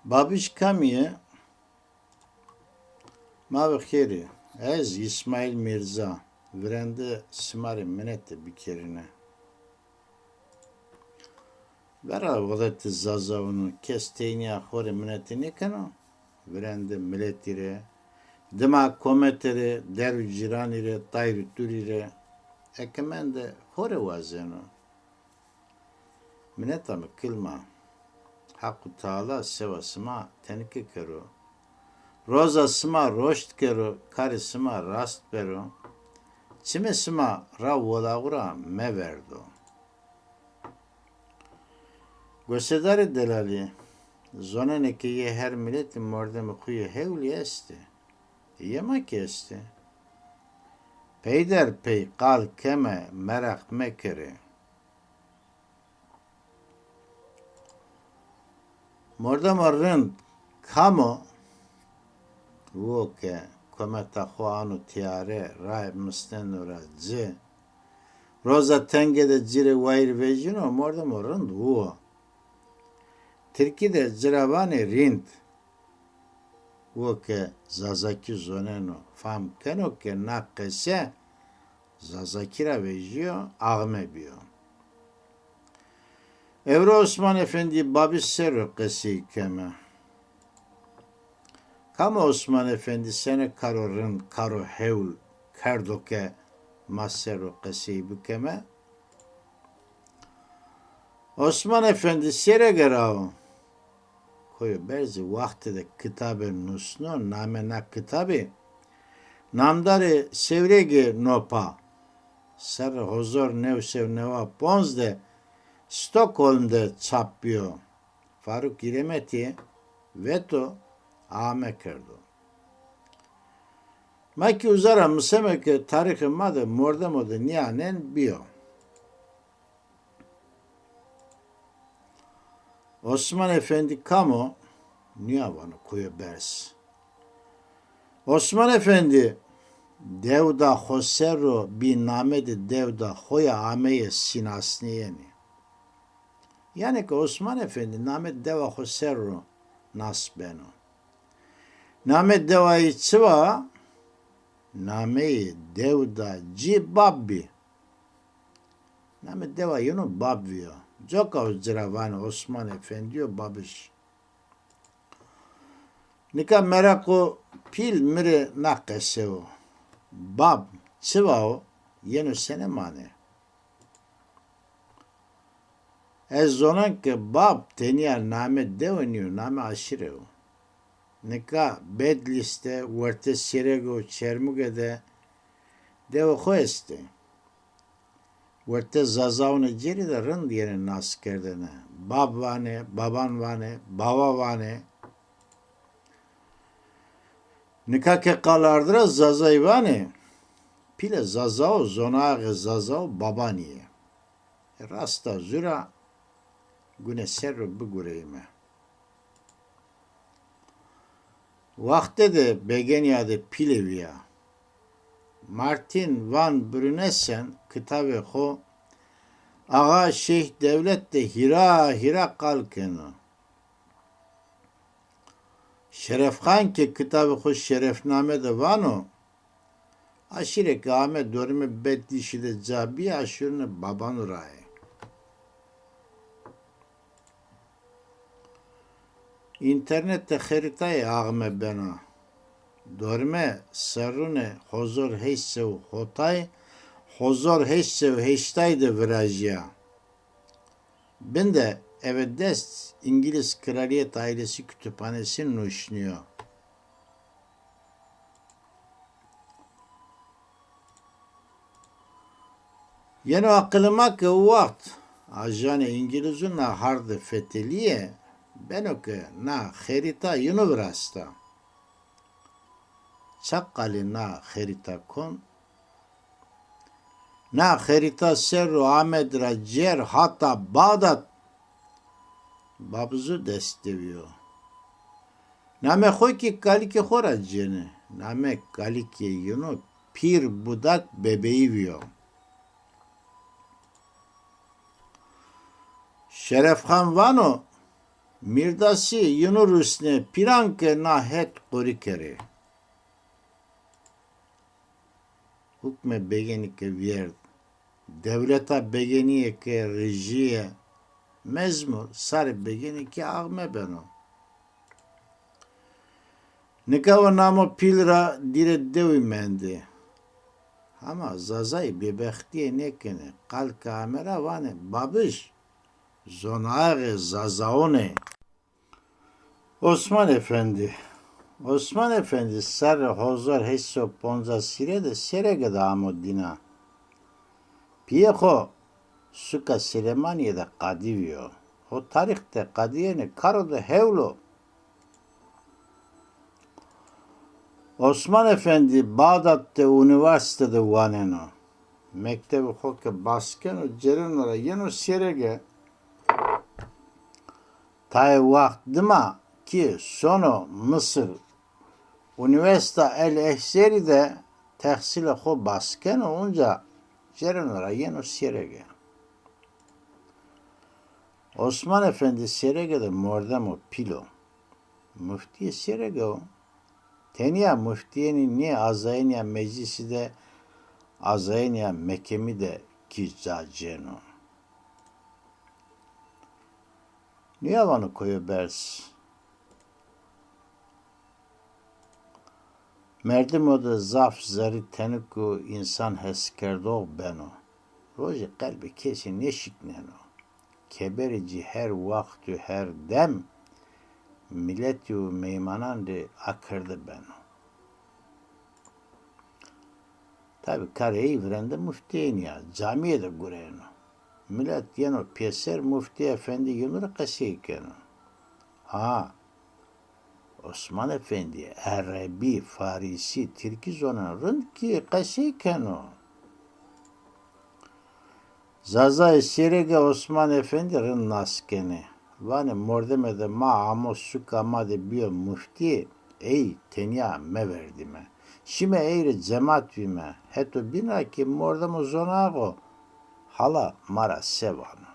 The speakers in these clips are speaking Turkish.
Babişkamiye Mavkheri Ez İsmail Mirza Virende Simari Minette bir kerine. Vera vadeti zazavunu kesteyni ahore minette ne kano? Virende milletire Dima kometere deru ciranire tayru turire ekemende hore vazeno. Minetta mı kılma. Hakkı Teala sevasıma tenike kero. Roza sıma roşt kero, kari sıma rast bero. Çime sıma rav volagura me verdo. Gösedari delali, zoneneke ye her milletin mordemi kuyu hevli esti. Yemek esti. Peyder pey kal keme merak mekere. Mordema rınd kamo Voke kometa xoanu tiare ray mstenura z Roza tengede cire vair vejino morda morund vuo Türkiye'de ciravani rind Voke zazaki zoneno fam kenoke nakkese zazakira vejio ağme biyo Evro Osman Efendi babis serro kesi keme Kama Osman Efendi sene karorun karo hevl kardoke masero kasibu keme. Osman Efendi sere gerao. Koyu berzi vakti de kitabe nusno namena kitabi. Namdari sevregi nopa. Ser hozor nevsev neva ponzde Stockholm'de çapıyor. Faruk Giremeti veto Ame kerdo. Maki uzara msemeke tarihi made morda mode niyanen biyo. Osman Efendi kamo niyavanı kuyu bers. Osman Efendi devda hosero bi namedi devda hoya ameye sinasniyeni. Yani ki Osman Efendi named deva hosero nasbeno. Name devayı çıva, nameyi devda ci babbi. Name deva yunu babbiyo. Joka ciravani Osman Efendiyo babiş. Nika merako pil mire nakeseo. Bab çıvao yenu sene mane. Ez zonan ke bab teniyar name devaniyo, name aşireo. Nika bedliste verte sirego çermugede devo khoeste verte zazavne ceri de rın diyenin naskerdene bab vane baban vane baba vane nika ke kalardıra zazay vane pile zazao zonağı zazao babaniye rasta züra güne serro bu gureyme Vakte de Begenia'da Pileviya. Martin van Brünessen kitabı ho Ağa Şeyh Devlet de hira kalkeno. Şerefхан ki kitabı ho şerefname de vano aşire kâme dörme beddişi de cabi aşırını baban uray. İnternette haritayı ağme bena. Dorme sarune hozor heşsev hotay hozor heşsev heştaydı virajya. Ben de evedest İngiliz Kraliyet Ailesi Kütüphanesi'ni nuşnuyor. Yeni aklıma ki vakt ajane İngiliz'in hardı feteliye Benoke na harita yunuvrasta. Çakkali na harita kon. Na harita serru Ahmed Racer hatta Bağdat. Babzu desteviyor. Name hoki kalike horacene. Name kalike yunu pir budak bebeği viyor. Şerefhan vano Mirdasi yunur üstüne piranke nahet korikeri. Hukme begenike vierd. Devleta begenike rejiye. Mezmur sar begenike ağme beno. Nikava namo pilra dire devimendi. Ama zazay bebektiye nekene. Kal kamera vane babiş. Zonare zazaone. Osman Efendi. Osman Efendi sarı hozor hesso ponza sire de serege da amodina. Piyeho suka Süleymaniye'de kadivio. O tarihte kadiyeni karoda hevlo. Osman Efendi Bağdat'ta üniversitede vaneno. Mektebi hoke baskeno cerenlara yeno serege. Tay vaktıma ki sonu Mısır üniversite el ehseri tehsile ho baskeno onca cerenlara yeno serege. Osman Efendi serege'de mordemo pilo. Müftiye serege o. Teniya müftiyenin niye azayniya meclisi de azayniya mekemi de kizaceno. Niye vanı koyu bers? Merdim o da zaf zari teniku insan heskerdo beno. Roji kalbi kesin neşikneno. Keberici her vakti her dem milleti meymanandı akırdı beno. Tabi kareyi vrende müftiyen ya. Camiye de gureno. Millet yeno piyeser müfti efendi yunur kasiyken. Ha. Osman Efendi Arabi, Farisi, Türkî zonan ki kasiyken o. Zazay Sirege Osman Efendi rın naskeni. Vani mordemede ma amos suka ma de biyo müfti ey tenya me verdime. Şime eğri cemaat vime. Heto bina ki mordemo zonago. Hala mara sevano.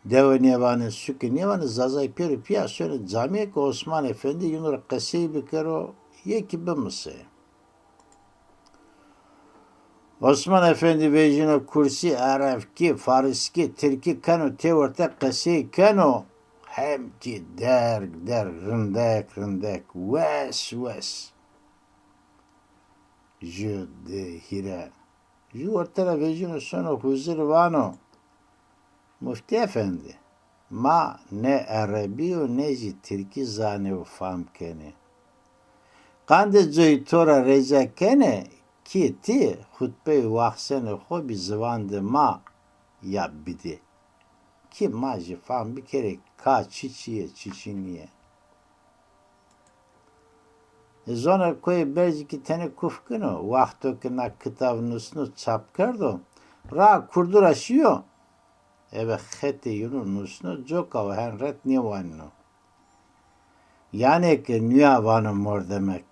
Deve nevane suki nevane zazay peri piya söyle camiye ki Osman Efendi yunur kaseyi bikero ye ki bimse. Osman Efendi vecino kursi Arafki, Fariski, Türkî kanu tevorte kaseyi kanu hem ki der rındek ves. Je de hire. Ju ortara vecino sono huzur vano. Müfti Efendi. Ma ne Arabi ne Türkî zane famkeni. Kande coy tora reca kene ki ti hutbe vahsene hobi zıvandı ma ya bidi. Ki maji fam bir kere ka çiçiniye. Zona koy belki tane kufkino vahto ki na kitavnusnu çapkardo. Ra kurduraşıyor. Eve khete yunun nusnu joka hen ret nivanno. Yani ki nüya vanı mor demek.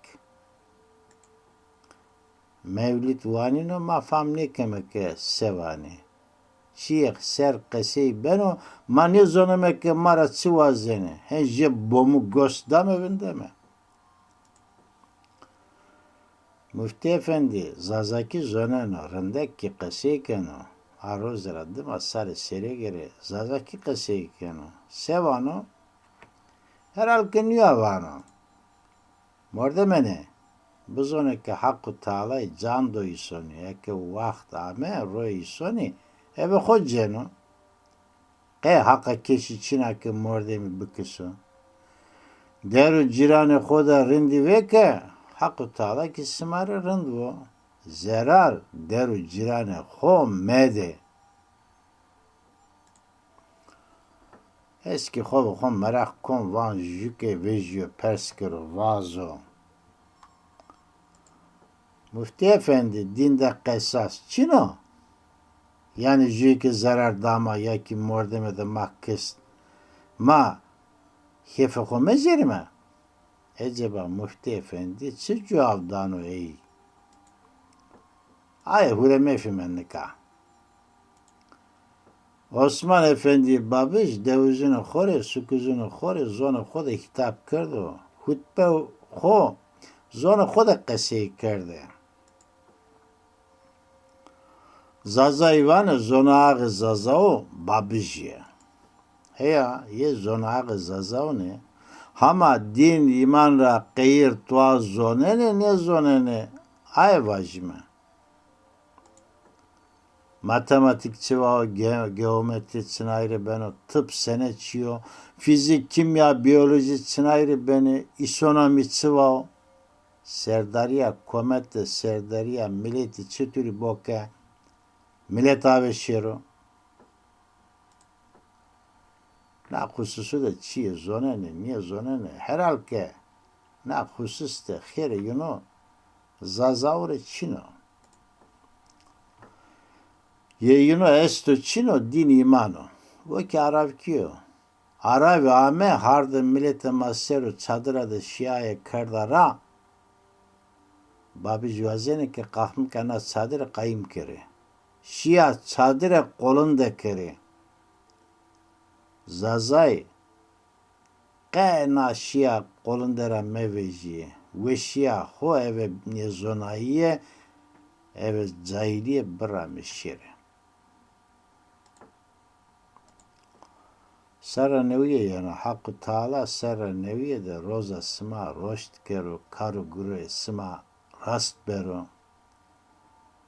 Mevlid vanino ma famne kemeke sevani. Şeyh ser kasey beno mani zonemeke mara çivazene. Hen je bomu gösdam evinde mi? Müfti Efendi zazaki zoneno rındek ki kaseykeno. Arroz radım asare seregere zazaki kaseykeno. Sevano herhalde nüya vano. Mordemene. Bu zoneke hakkı taalay can doyusoni. Eke vaxt ame royusoni. Ebe hodjeno. Hakka keşi çinake mordemi bıkısı. Deru cirane hoda rindi veke. Hakkı taalay ki simare rindvo. Zerar deru cirane ho mede. Eski ho merak kon van jüke vejyo perskero vazo. Müfti Efendi dinde kessas çino. Yani jüke zarar dama ya ki mordemede makkes ma hefe ho mezerime. Eceba Müfti Efendi çi cevabdan ey. Ay hure mefimennika. Osman Efendi babiş devuzunu xore, sukuzunu xore, zonu xode hitap kerdo. Hutbe xo, zonu xode qeseyi kerde. Zaza Ivane zonu ağı zazao babiş ye. Heya ye zonu ağı zazao ne? Hama din iman ra qeyir tuaz zonene ne zonene? Ay vajime. Matematikçi var, geometri ayrı beni, tıp sene çiyor, fizik, kimya, biyoloji ayrı beni, isonomiçi var. Serdariya, komette, serdariya, milleti çıtürü boke, millet aveşiyor. Na hususu da çiye zonene, niye zonene, herhalde, na husus da xere yuno, zazavre çino. Yeyino esto çino din imano. O ki Arap kiyo. Arabi ame hardı millete maseru çadıra da şiaya kardara. Babi jvazene ke kahım kana çadıra kayım kere. Şia çadıra kolunda kere. Zazay qena şia kolundara mevejiye. Ve şia ho eve nezonayiye eve cahiliye bıramışire. Sara neviye yani Hakkı Teala sara neviye de roza sima roşt kero karu gure sima rast bero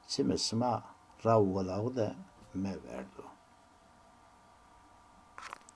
çime sima ravvalahu da me verdu.